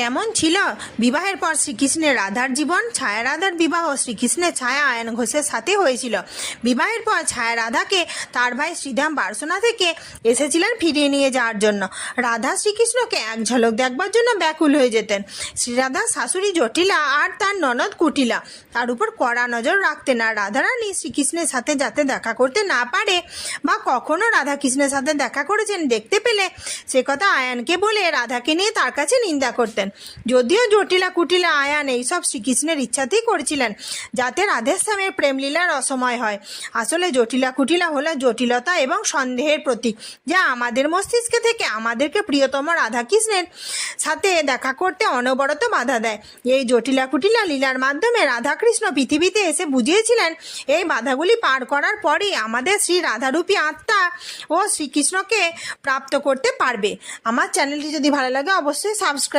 কেমন ছিল বিবাহের পর শ্রীকৃষ্ণের রাধার জীবন। ছায়া রাধার বিবাহ শ্রীকৃষ্ণের ছায়া আয়ন ঘোষের সাথে হয়েছিল। বিবাহের পর ছায়া রাধাকে তার ভাই শ্রীধাম বার্সনা থেকে এসেছিলেন ফিরিয়ে নিয়ে যাওয়ার জন্য। রাধা শ্রীকৃষ্ণকে এক ঝলক দেখবার জন্য ব্যাকুল হয়ে যেতেন। শ্রীরাধার শাশুড়ি জটিলা আর তার ননদ কুটিলা তার উপর কড়া নজর রাখতেন। আর রাধারানী শ্রীকৃষ্ণের সাথে যাতে দেখা করতে না পারে বা কখনো রাধাকৃষ্ণের সাথে দেখা করেছেন দেখতে পেলে সে কথা আয়ানকে বলে রাধাকে নিয়ে তার কাছে নিন্দা করতেন। যদিও জটিলা কুটিলা আয়ান এইসব শ্রীকৃষ্ণের ইচ্ছাতেই করেছিলেন যাতে রাধেশ্যামের প্রেমলীলার অসময় হয়। আসলে জটিলা কুটিলা হলো জটিলতা এবং সন্দেহের প্রতীক, যা আমাদের মস্তিষ্কে থেকে আমাদেরকে প্রিয়তম রাধাকৃষ্ণের সাথে দেখা করতে অনবরত বাধা দেয়। এই জটিলা কুটিলা লীলার মাধ্যমে রাধাকৃষ্ণ পৃথিবীতে এসে বুঝিয়েছিলেন এই বাধাগুলি পার করার পরেই আমাদের শ্রী রাধারূপী আত্মা ও শ্রীকৃষ্ণকে প্রাপ্ত করতে পারবে। আমার চ্যানেলটি যদি ভালো লাগে অবশ্যই সাবস্ক্রাইব